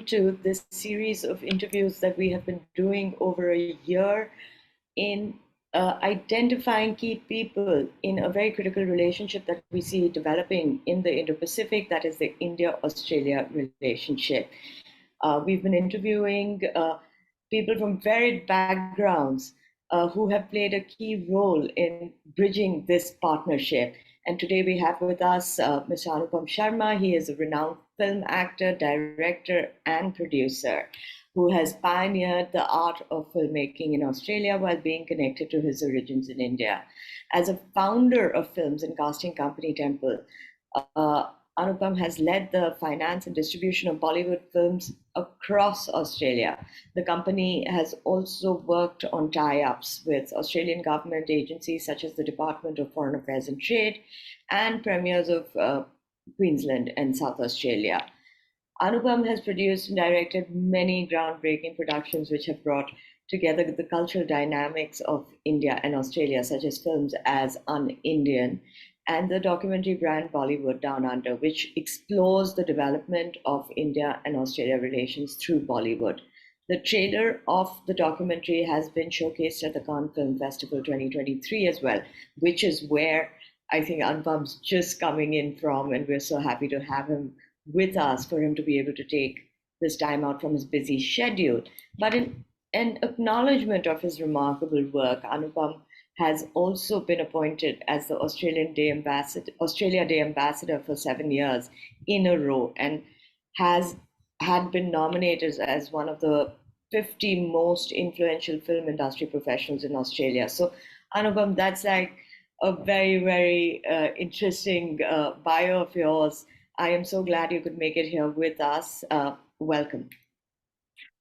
welcome to this series of interviews that we have been doing over a year in identifying key people in a very critical relationship that we see developing in the Indo-Pacific, that is the India-Australia relationship. We've been interviewing people from varied backgrounds who have played a key role in bridging this partnership. And today we have with us Mr. Anupam Sharma. He is a renowned film actor, director, and producer who has pioneered the art of filmmaking in Australia while being connected to his origins in India. As a founder of films and casting company Temple, Anupam has led the finance and distribution of Bollywood films across Australia. The company has also worked on tie-ups with Australian government agencies such as the Department of Foreign Affairs and Trade and premiers of Queensland and South Australia. Anupam has produced and directed many groundbreaking productions which have brought together the cultural dynamics of India and Australia, such as films as UnINDIAN and the documentary Brand Bollywood Down Under, which explores the development of India and Australia relations through Bollywood. The trailer of the documentary has been showcased at the Cannes Film Festival 2023 as well, which is where I think Anupam's just coming in from, and we're so happy to have him with us for him to be able to take this time out from his busy schedule. But in an acknowledgement of his remarkable work, Anupam has also been appointed as the Australia Day Ambassador for 7 years in a row, and had been nominated as one of the 50 most influential film industry professionals in Australia. So, Anupam, that's like a very, very interesting bio of yours. I am so glad you could make it here with us. Welcome.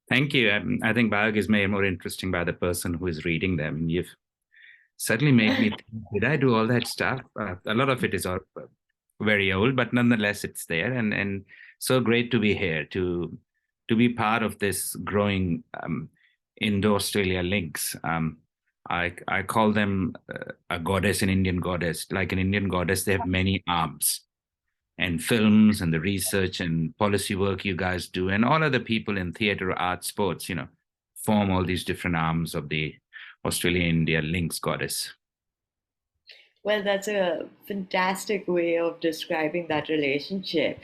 Thank you. I think bio is made more interesting by the person who is reading them. You've certainly made me think, did I do all that stuff? A lot of it is very old, but nonetheless, it's there. And so great to be here, to be part of this growing Indo-Australia links. I call them a goddess, an Indian goddess. Like an Indian goddess, they have many arms. And films and the research and policy work you guys do, and all other people in theater, art, sports, form all these different arms of the Australia-India links goddess. Well, that's a fantastic way of describing that relationship.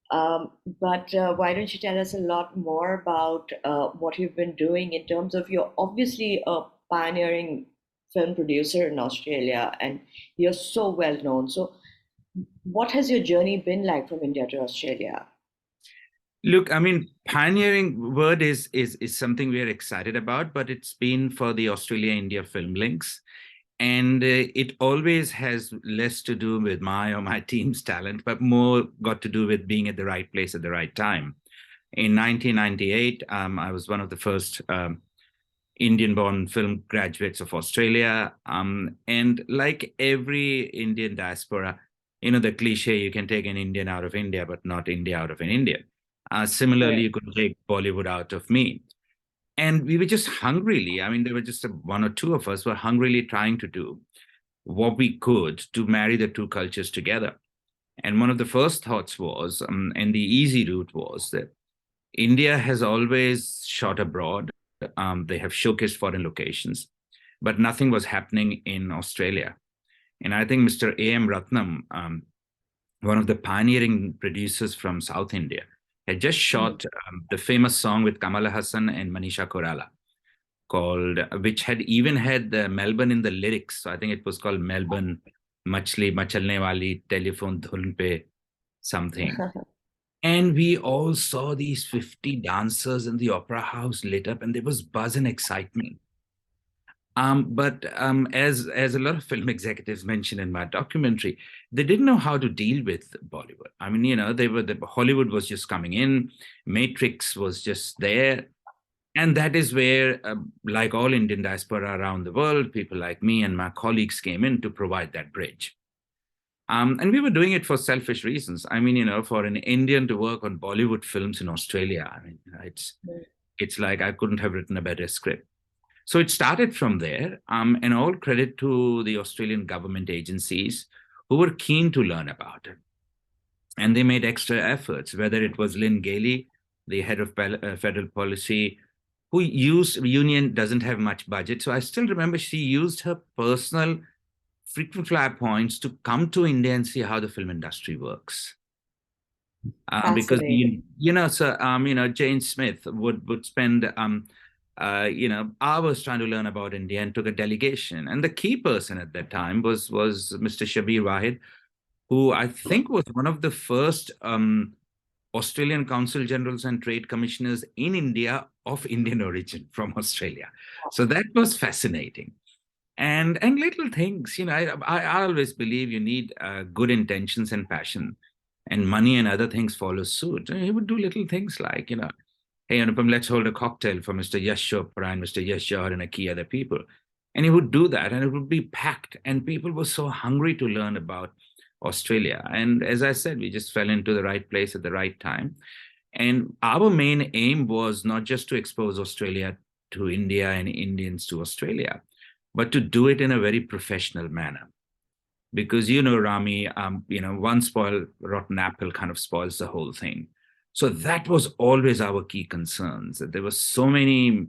But why don't you tell us a lot more about what you've been doing in terms of, you're obviously a pioneering film producer in Australia, and you're so well known. So what has your journey been like from India to Australia? Look, I mean, pioneering word is something we are excited about, but it's been for the Australia-India film links. And it always has less to do with my or my team's talent, but more got to do with being at the right place at the right time. In 1998, I was one of the first Indian-born film graduates of Australia. And like every Indian diaspora, the cliche, you can take an Indian out of India, but not India out of an Indian. Similarly, you could take Bollywood out of me. And we were just hungrily, there were just one or two of us were hungrily trying to do what we could to marry the two cultures together. And one of the first thoughts was, and the easy route was, that India has always shot abroad. They have showcased foreign locations, but nothing was happening in Australia. And I think Mr. A.M. Ratnam, one of the pioneering producers from South India, had just shot the famous song with Kamala Hassan and Manisha Koirala, which had even had Melbourne in the lyrics. So I think it was called Melbourne Machli Machalne Wali Telephone Dhun Pe something. And we all saw these 50 dancers in the opera house lit up, and there was buzz and excitement. But as a lot of film executives mentioned in my documentary, they didn't know how to deal with Bollywood. Hollywood was just coming in, Matrix was just there. And that is where, like all Indian diaspora around the world, people like me and my colleagues came in to provide that bridge. And we were doing it for selfish reasons. For an Indian to work on Bollywood films in Australia, it's like I couldn't have written a better script. So it started from there, and all credit to the Australian government agencies who were keen to learn about it. And they made extra efforts, whether it was Lynn Gailey, the head of federal policy, who used, Union doesn't have much budget. So I still remember she used her personal frequent flyer points to come to India and see how the film industry works. Because Fascinating. so Jane Smith would spend hours trying to learn about India and took a delegation. And the key person at that time was Mr. Shabir Wahid, who I think was one of the first Australian Consul Generals and Trade Commissioners in India of Indian origin from Australia. So that was fascinating. And little things, I always believe you need good intentions and passion, and money and other things follow suit. He would do little things like, hey, Anupam, let's hold a cocktail for Mr. Yash Chopra and Mr. Yash Johar and a key other people. And he would do that, and it would be packed. And people were so hungry to learn about Australia. And as I said, we just fell into the right place at the right time. And our main aim was not just to expose Australia to India and Indians to Australia, but to do it in a very professional manner. Because, Rami, one spoiled rotten apple kind of spoils the whole thing. So that was always our key concerns, that there were so many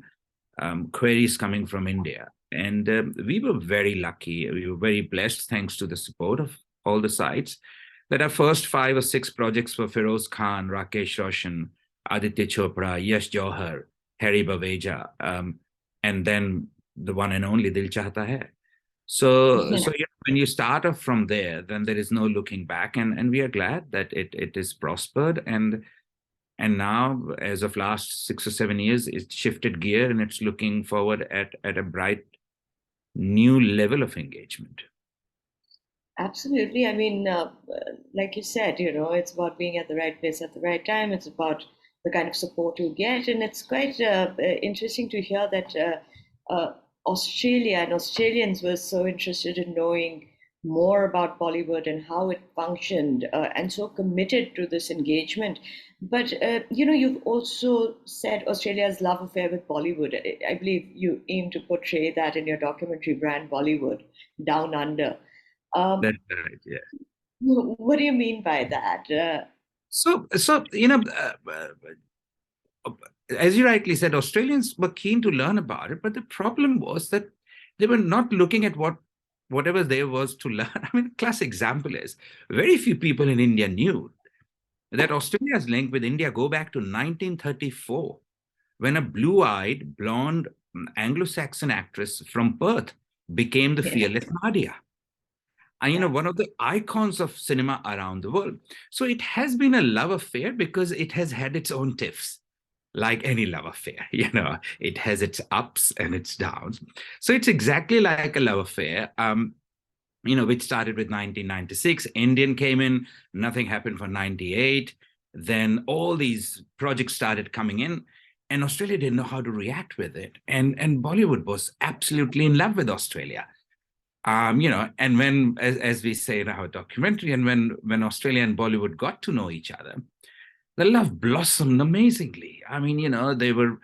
queries coming from India. And we were very lucky. We were very blessed, thanks to the support of all the sides, that our first 5 or 6 projects were Feroz Khan, Rakesh Roshan, Aditya Chopra, Yash Johar, Harry Baweja, and then the one and only Dil Chahta Hai. So when you start off from there, then there is no looking back, and we are glad that it is prospered, and now, as of last 6 or 7 years, it's shifted gear and it's looking forward at a bright new level of engagement. Absolutely. I mean, like you said, it's about being at the right place at the right time. It's about the kind of support you get, and it's quite interesting to hear that Australia and Australians were so interested in knowing more about Bollywood and how it functioned, and so committed to this engagement. But you've also said Australia's love affair with Bollywood. I believe you aim to portray that in your documentary, Brand Bollywood, Down Under. That's right, yeah. What do you mean by that? So as you rightly said, Australians were keen to learn about it, but the problem was that they were not looking at whatever there was to learn. I mean, a classic example is very few people in India knew that Australia's link with India go back to 1934, when a blue-eyed, blonde Anglo-Saxon actress from Perth became the fearless Nadia. And, one of the icons of cinema around the world. So it has been a love affair because it has had its own tiffs, like any love affair. It has its ups and its downs. So it's exactly like a love affair, which started with 1996. Indian came in, nothing happened for 98. Then all these projects started coming in, and Australia didn't know how to react with it. And Bollywood was absolutely in love with Australia. And when, as we say in our documentary, and when Australia and Bollywood got to know each other, the love blossomed amazingly. I mean, they were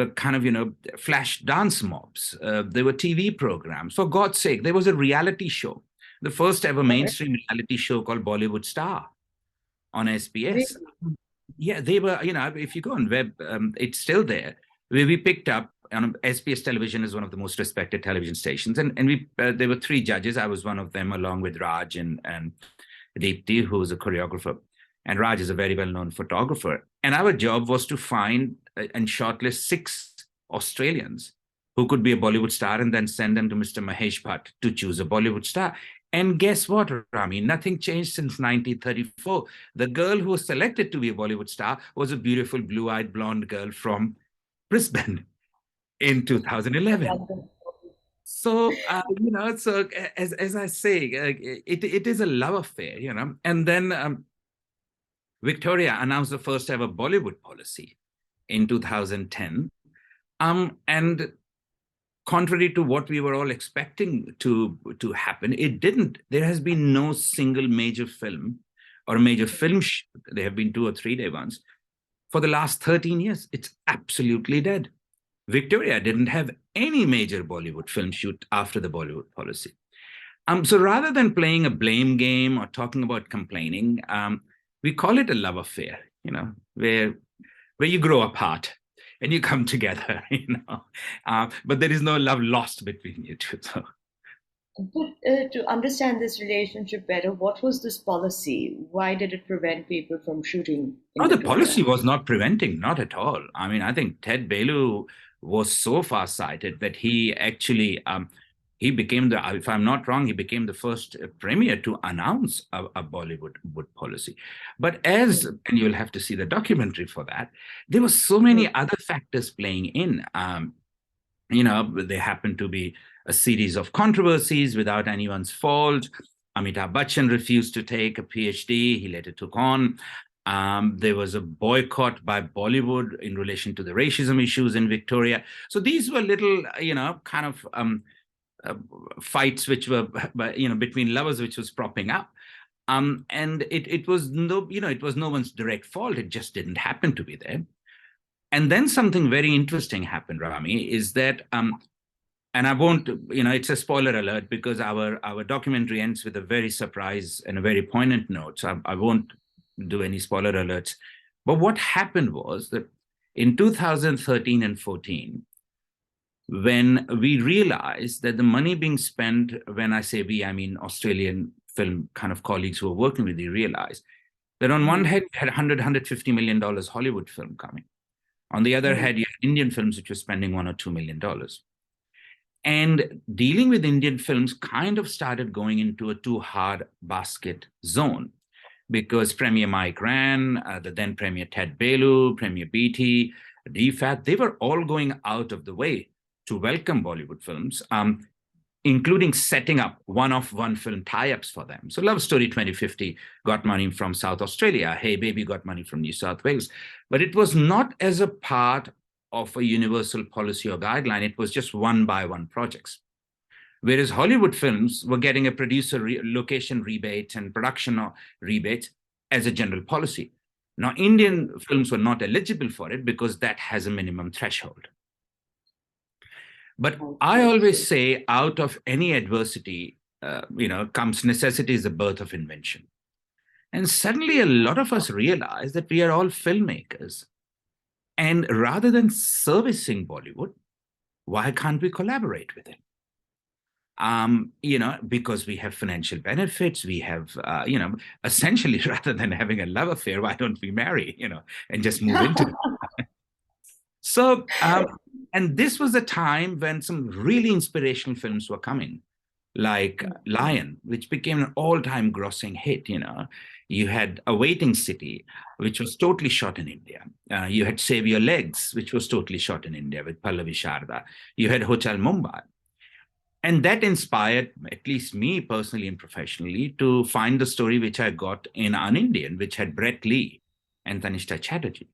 kind of, flash dance mobs. There were TV programs. For God's sake, there was a reality show, the first ever mainstream reality show called Bollywood Star on SBS. Really? Yeah, they were, if you go on web, it's still there. We picked up, SBS television is one of the most respected television stations. And there were 3 judges. I was one of them, along with Raj and Deepti, who was a choreographer. And Raj is a very well-known photographer. And our job was to find and shortlist 6 Australians who could be a Bollywood star, and then send them to Mr. Mahesh Bhatt to choose a Bollywood star. And guess what, Rami? Nothing changed since 1934. The girl who was selected to be a Bollywood star was a beautiful blue-eyed blonde girl from Brisbane in 2011. So, so as I say, it is a love affair, And then Victoria announced the first ever Bollywood policy in 2010. And contrary to what we were all expecting to happen, it didn't. There has been no single major film or major film shoot. There have been 2 or 3 day ones. For the last 13 years, it's absolutely dead. Victoria didn't have any major Bollywood film shoot after the Bollywood policy. So rather than playing a blame game or talking about complaining, we call it a love affair. where you grow apart and you come together, but there is no love lost between you two. So. But to understand this relationship better, what was this policy? Why did it prevent people from shooting in No, the Victoria? policy was not preventing, not at all. I mean, I think Ted Belu was so far-sighted that he actually, he became if I'm not wrong, he became the first premier to announce a Bollywood policy. But and you'll have to see the documentary for that, there were so many other factors playing in. There happened to be a series of controversies without anyone's fault. Amitabh Bachchan refused to take a PhD. He later took on. There was a boycott by Bollywood in relation to the racism issues in Victoria. So these were little, kind of fights which were, between lovers, which was propping up. And it was it was no one's direct fault. It just didn't happen to be there. And then something very interesting happened, Rami, is that, and I won't, it's a spoiler alert because our documentary ends with a very surprise and a very poignant note. So I won't do any spoiler alerts. But what happened was that in 2013 and 14, when we realized that the money being spent, when I say we, I mean Australian film kind of colleagues who were working with you, realized that on one hand, you had $150 million Hollywood film coming. On the other hand, you had Indian films which were spending $1 or $2 million. And dealing with Indian films kind of started going into a too hard basket zone because Premier Mike Rann, the then Premier Ted Belu, Premier BT, DFAT, they were all going out of the way to welcome Bollywood films, including setting up one-off one-film tie-ups for them. So Love Story 2050 got money from South Australia. Hey Baby got money from New South Wales. But it was not as a part of a universal policy or guideline. It was just one-by-one projects. Whereas Hollywood films were getting a producer location rebate and production rebates as a general policy. Now, Indian films were not eligible for it because that has a minimum threshold. But I always say out of any adversity, comes necessity is the birth of invention. And suddenly a lot of us realize that we are all filmmakers. And rather than servicing Bollywood, why can't we collaborate with it? Because we have financial benefits, we have, essentially rather than having a love affair, why don't we marry, and just move into it? So, and this was a time when some really inspirational films were coming, like Lion, which became an all-time grossing hit, You had A Waiting City, which was totally shot in India. You had Save Your Legs, which was totally shot in India with Pallavi Sharda. You had Hotel Mumbai. And that inspired, at least me personally and professionally, to find the story which I got in UnINDIAN, which had Brett Lee and Tanishta Chatterjee.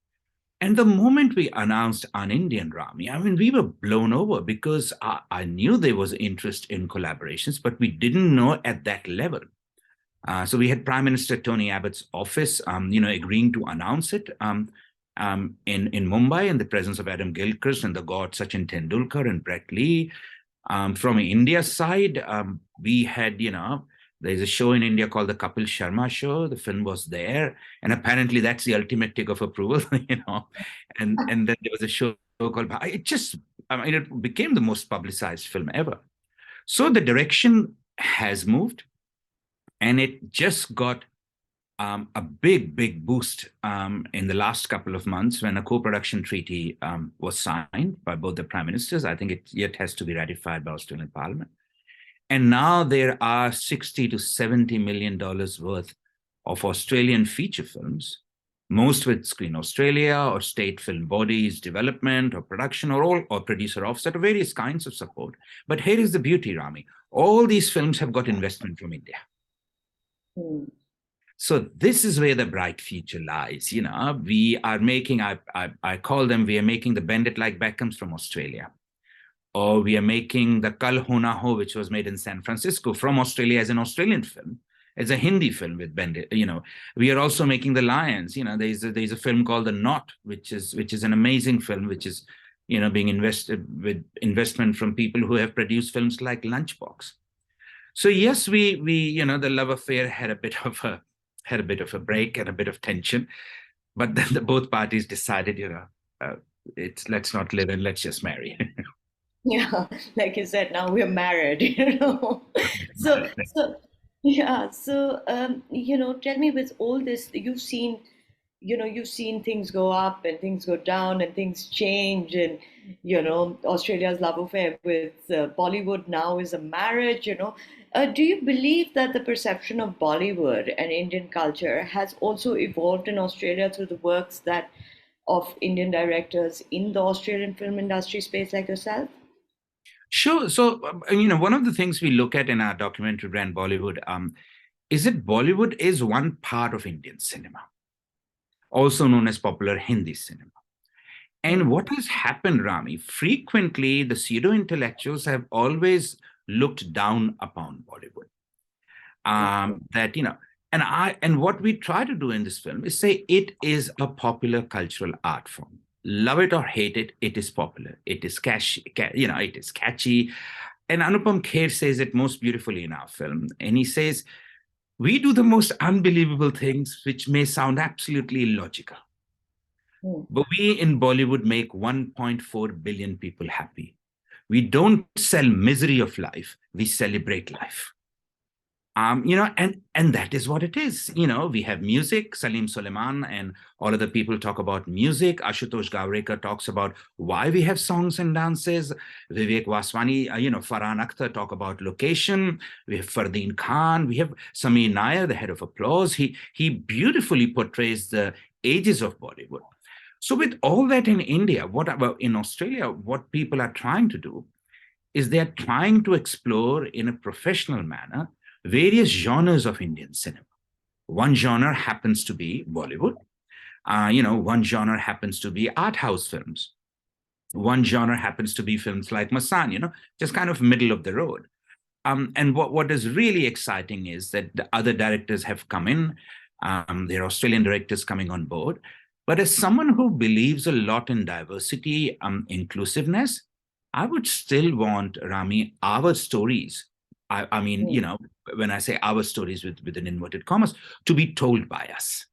And the moment we announced UnINDIAN, Rami, I mean, we were blown over because I knew there was interest in collaborations, but we didn't know at that level. So we had Prime Minister Tony Abbott's office, agreeing to announce it in Mumbai in the presence of Adam Gilchrist and the god Sachin Tendulkar and Brett Lee. From India's side, we had, there's a show in India called the Kapil Sharma Show. The film was there. And apparently that's the ultimate tick of approval, And then there was a show called, it became the most publicized film ever. So the direction has moved. And it just got a big boost in the last couple of months when a co-production treaty was signed by both the prime ministers. I think it yet has to be ratified by Australian Parliament. And now there are $60 to $70 million worth of Australian feature films, most with Screen Australia or state film bodies, development or production or producer offset or various kinds of support. But here is the beauty, Rami. All these films have got investment from India. So this is where the bright future lies. We are making, I call them, we are making the Bend It Like Beckhams from Australia. Or we are making the Kal Ho Na Ho, which was made in San Francisco from Australia as an Australian film, as a Hindi film with Bend It. We are also making The Lions. There's a film called The Knot, which is an amazing film, which is, being invested with investment from people who have produced films like Lunchbox. So yes, we the love affair had a bit of a break and a bit of tension, But then both parties decided, uh, let's not live and let's just marry. Yeah, like you said, now we're married, you know. So, so yeah, so tell me, with all this, you've seen things go up and things go down and things change, and Australia's love affair with Bollywood now is a marriage, Do you believe that the perception of Bollywood and Indian culture has also evolved in Australia through the works that of Indian directors in the Australian film industry space like yourself? Sure. So, one of the things we look at in our documentary Brand Bollywood is that Bollywood is one part of Indian cinema, also known as popular Hindi cinema. And Hmm. what has happened, Rami, frequently the pseudo intellectuals have always looked down upon Bollywood. Okay. That, and what we try to do in this film is say it is a popular cultural art form. Love it or hate it, it is popular. It is it is catchy. And Anupam Kher says it most beautifully in our film. And he says, we do the most unbelievable things which may sound absolutely illogical. Hmm. But we in Bollywood make 1.4 billion people happy. We don't sell misery of life, we celebrate life. And that is what it is. We have music. Salim Suleiman and all of the people talk about music. Ashutosh Gawrekar talks about why we have songs and dances. Vivek Vaswani, Farhan Akhtar talk about location. We have Fardeen Khan. We have Sameer Nair, the head of applause. He beautifully portrays the ages of Bollywood. So with all that in India, in Australia, what people are trying to do is they're trying to explore in a professional manner various genres of Indian cinema. One genre happens to be Bollywood. One genre happens to be art house films. One genre happens to be films like Masan, just kind of middle of the road. And what is really exciting is that the other directors have come in. There are Australian directors coming on board. But as someone who believes a lot in diversity, inclusiveness, I would still want, Rami, our stories. I mean, Hmm. when I say our stories with an inverted commas, to be told by us.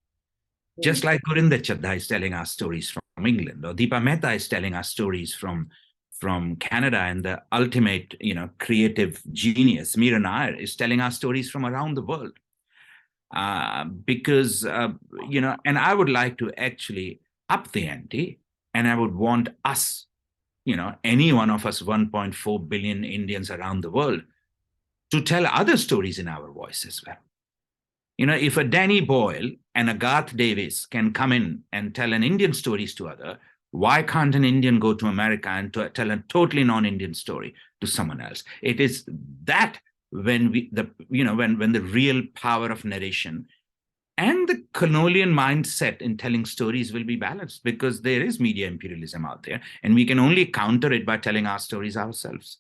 Hmm. Just like Gurinder Chadha is telling our stories from England, or Deepa Mehta is telling our stories from Canada, and the ultimate, creative genius, Meera Nair, is telling our stories from around the world. Because, and I would like to actually up the ante, and I would want us, any one of us 1.4 billion Indians around the world, to tell other stories in our voice as well. If a Danny Boyle and a Garth Davis can come in and tell an Indian stories to other, why can't an Indian go to America and tell a totally non-Indian story to someone else? It is that when when the real power of narration and the colonial mindset in telling stories will be balanced, because there is media imperialism out there, and we can only counter it by telling our stories ourselves.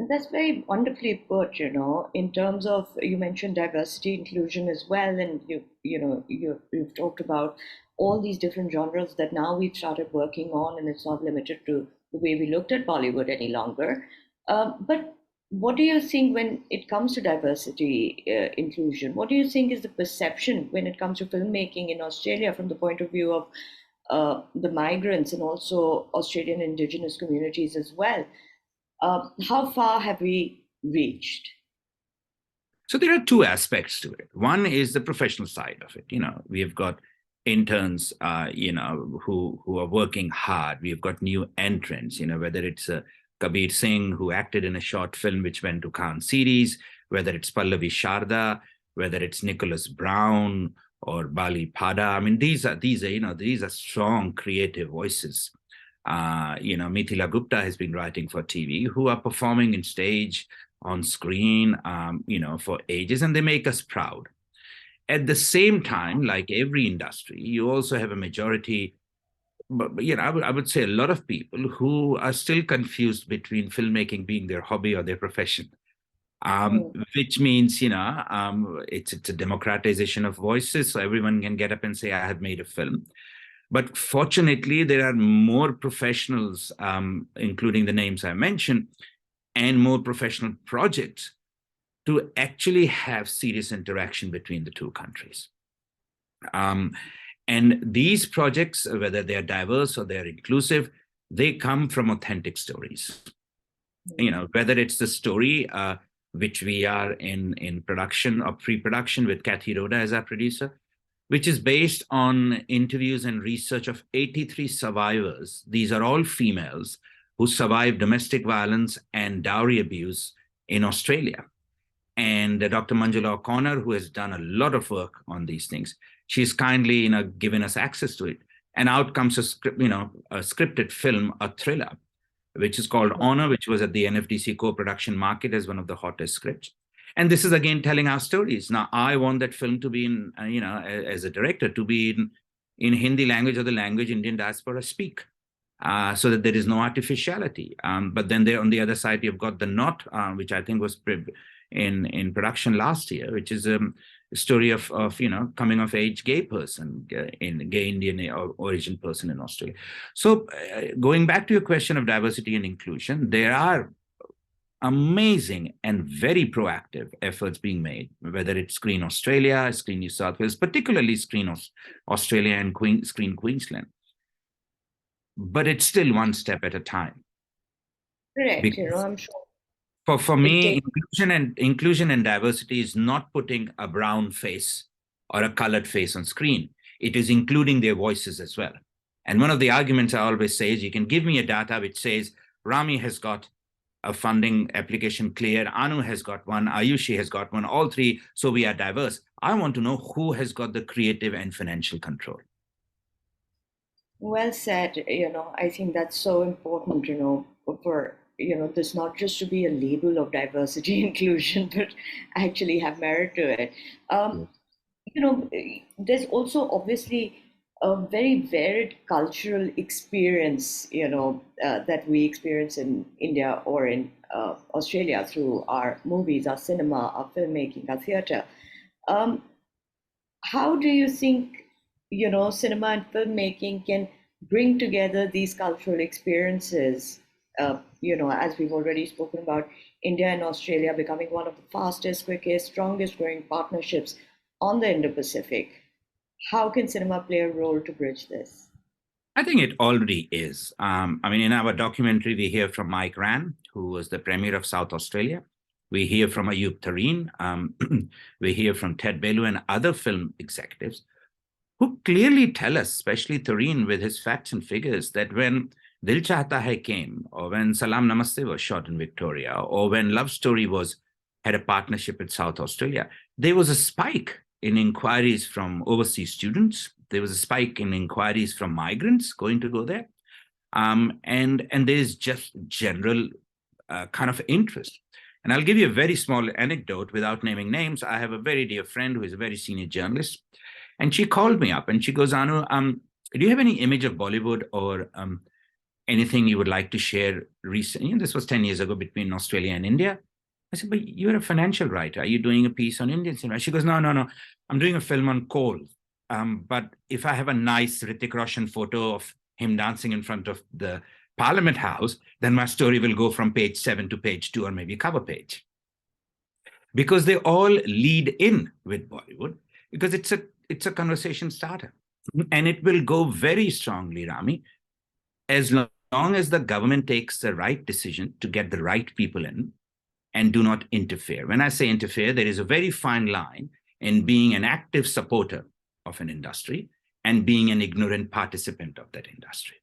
That's very wonderfully put, in terms of, you mentioned diversity, inclusion as well, and you've talked about all these different genres that now we've started working on, and it's not limited to the way we looked at Bollywood any longer. But what do you think when it comes to diversity, inclusion? What do you think is the perception when it comes to filmmaking in Australia from the point of view of the migrants and also Australian Indigenous communities as well? How far have we reached? So there are two aspects to it. One is the professional side of it. We have got interns, who are working hard. We've got new entrants, whether it's Kabir Singh, who acted in a short film which went to Khan series, whether it's Pallavi Sharda, whether it's Nicholas Brown or Bali Pada. I mean, these are strong creative voices. Mithila Gupta has been writing for TV, who are performing in stage, on screen, for ages, and they make us proud. At the same time, like every industry, you also have a majority, but I would say a lot of people who are still confused between filmmaking being their hobby or their profession. Hmm. Which means, it's a democratization of voices, so everyone can get up and say, I have made a film. But fortunately, there are more professionals, including the names I mentioned, and more professional projects to actually have serious interaction between the two countries. Um, And these projects, whether they are diverse or they're inclusive, they come from authentic stories. Whether it's the story, which we are in production or pre-production with Kathy Rhoda as our producer, which is based on interviews and research of 83 survivors. These are all females who survived domestic violence and dowry abuse in Australia. And Dr. Manjula O'Connor, who has done a lot of work on these things, she's kindly given us access to it. And out comes a scripted film, a thriller, which is called Honor, which was at the NFDC co-production market as one of the hottest scripts. And this is again telling our stories. Now, I want that film to be in, as a director, to be in Hindi language or the language Indian diaspora speak, so that there is no artificiality. But then there on the other side, you've got The Knot, which I think was in production last year, which is a story of coming of age gay person, in gay Indian origin person in Australia. So going back to your question of diversity and inclusion, there are amazing and very proactive efforts being made, whether it's Screen Australia, Screen New South Wales, particularly Screen Australia and Screen Queensland. But it's still one step at a time. Correct. I'm sure. For me, inclusion and diversity is not putting a brown face or a colored face on screen. It is including their voices as well. And one of the arguments I always say is, you can give me a data which says Rami has got a funding application clear, Anu has got one, Ayushi has got one, all three, so we are diverse. I want to know who has got the creative and financial control. Well said. I think that's so important, for this not just to be a label of diversity inclusion, but actually have merit to it. There's also obviously a very varied cultural experience, that we experience in India or in Australia through our movies, our cinema, our filmmaking, our theatre. How do you think, cinema and filmmaking can bring together these cultural experiences? As we've already spoken about, India and Australia becoming one of the fastest, quickest, strongest growing partnerships on the Indo-Pacific. How can cinema play a role to bridge this? I think it already is. In our documentary, we hear from Mike Rann, who was the Premier of South Australia. We hear from Ayub Tareen. We hear from Ted Belu and other film executives who clearly tell us, especially Tareen with his facts and figures, that when Dil Chahta Hai came, or when Salam Namaste was shot in Victoria, or when Love Story had a partnership with South Australia, there was a spike in inquiries from overseas students. There was a spike in inquiries from migrants going to go there. And there's just general kind of interest. And I'll give you a very small anecdote without naming names. I have a very dear friend who is a very senior journalist. And she called me up and she goes, Anu, do you have any image of Bollywood or anything you would like to share recently? This was 10 years ago between Australia and India. I said, but you're a financial writer. Are you doing a piece on Indian cinema? She goes, no. I'm doing a film on coal. But if I have a nice Hrithik Roshan photo of him dancing in front of the Parliament House, then my story will go from page 7 to page 2 or maybe cover page. Because they all lead in with Bollywood, because it's a conversation starter. And it will go very strongly, Rami, as long as the government takes the right decision to get the right people in and do not interfere. When I say interfere, there is a very fine line in being an active supporter of an industry and being an ignorant participant of that industry.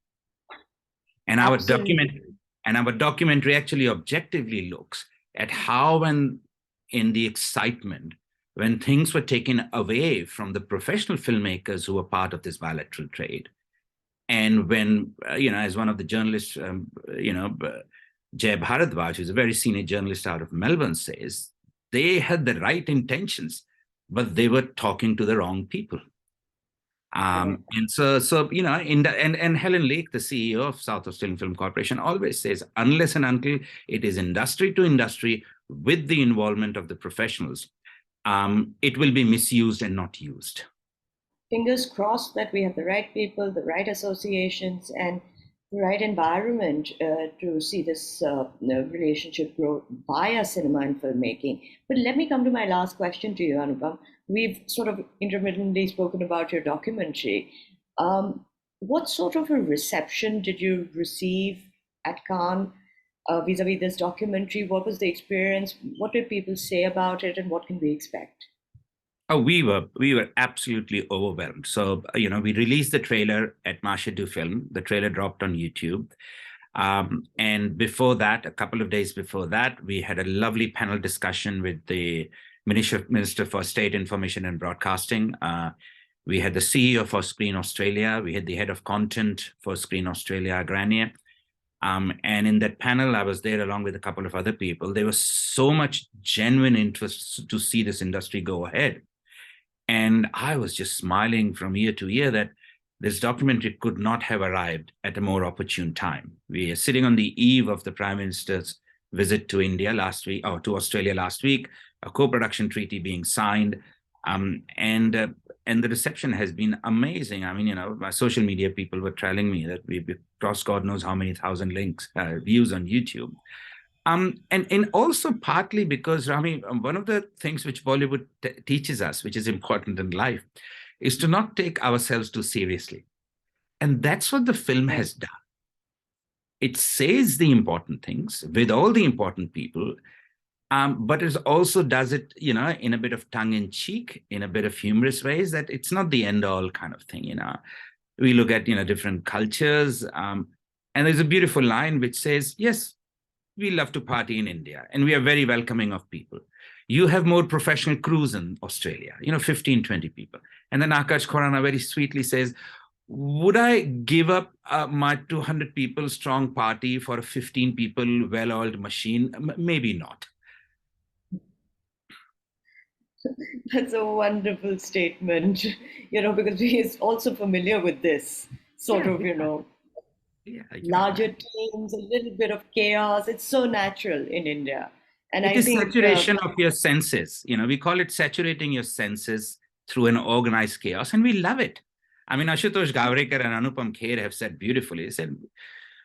And our documentary actually objectively looks at how, when in the excitement, when things were taken away from the professional filmmakers who were part of this bilateral trade, and when, as one of the journalists, Jay Bharadwaj, who's a very senior journalist out of Melbourne, says, they had the right intentions, but they were talking to the wrong people. And Helen Lake, the CEO of South Australian Film Corporation, always says, unless and until it is industry to industry with the involvement of the professionals, it will be misused and not used. Fingers crossed that we have the right people, the right associations, and the right environment to see this relationship grow via cinema and filmmaking. But let me come to my last question to you, Anupam. we've sort of intermittently spoken about your documentary. What sort of a reception did you receive at Cannes vis-a-vis this documentary? What was the experience? What did people say about it, and what can we expect? Oh, we were absolutely overwhelmed. So, we released the trailer at Marché du Film. The trailer dropped on YouTube. And before that, a couple of days before that, we had a lovely panel discussion with the Minister for State Information and Broadcasting. We had the CEO for Screen Australia. We had the head of content for Screen Australia, Granier. And in that panel, I was there along with a couple of other people. There was so much genuine interest to see this industry go ahead. And I was just smiling from ear to ear that this documentary could not have arrived at a more opportune time. We are sitting on the eve of the Prime Minister's visit to India last week, or to Australia last week, a co-production treaty being signed, and the reception has been amazing. I mean, my social media people were telling me that we've crossed God knows how many thousand views on YouTube. And also partly because, Rami, one of the things which Bollywood teaches us, which is important in life, is to not take ourselves too seriously. And that's what the film has done. It says the important things with all the important people, but it also does it, in a bit of tongue-in-cheek, in a bit of humorous ways, that it's not the end-all kind of thing. We look at, different cultures, and there's a beautiful line which says, yes, we love to party in India, and we are very welcoming of people. You have more professional crews in Australia, 15, 20 people. And then Akash Khurana very sweetly says, would I give up my 200 people strong party for a 15 people well-oiled machine? Maybe not. That's a wonderful statement, because he is also familiar with this sort of, larger teams, a little bit of chaos. It's so natural in India. And it is saturation of your senses. We call it saturating your senses through an organized chaos, and we love it. I mean, Ashutosh Gavrekar and Anupam Kher have said beautifully. They said,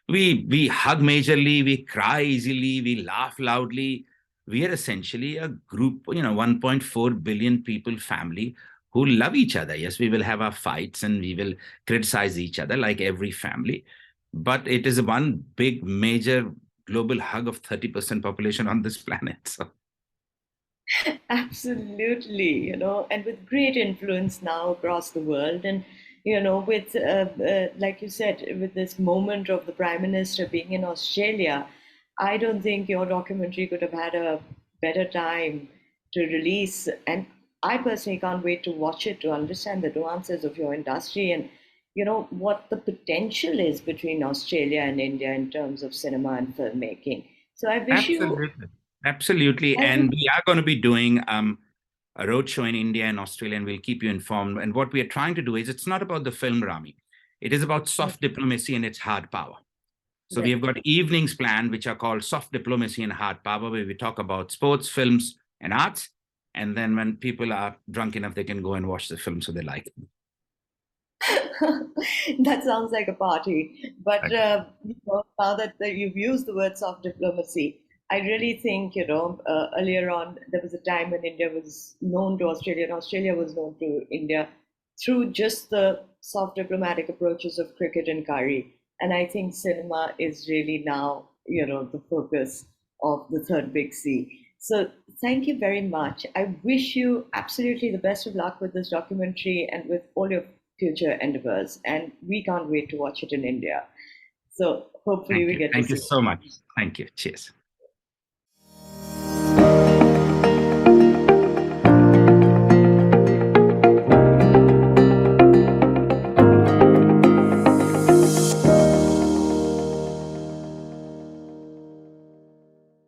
we hug majorly, we cry easily, we laugh loudly. We are essentially a group, 1.4 billion people family who love each other. Yes, we will have our fights and we will criticize each other like every family. But it is one big, major global hug of 30% population on this planet. So. Absolutely, and with great influence now across the world. And, with, like you said, with this moment of the Prime Minister being in Australia, I don't think your documentary could have had a better time to release. And I personally can't wait to watch it to understand the nuances of your industry and, what the potential is between Australia and India in terms of cinema and filmmaking. So I wish Absolutely. And we are going to be doing a roadshow in India and Australia, and we'll keep you informed. And what we are trying to do is, it's not about the film, Rami. It is about soft diplomacy and its hard power. So we have got evenings planned, which are called Soft Diplomacy and Hard Power, where we talk about sports, films, and arts. And then when people are drunk enough, they can go and watch the film so they like it. That sounds like a party. But now that you've used the word soft diplomacy, I really think, earlier on, there was a time when India was known to Australia and Australia was known to India through just the soft diplomatic approaches of cricket and curry. And I think cinema is really now, the focus of the third big C. So thank you very much. I wish you absolutely the best of luck with this documentary and with all your future endeavors. And we can't wait to watch it in India. So hopefully we get to see it. Thank you so much. Thank you. Cheers.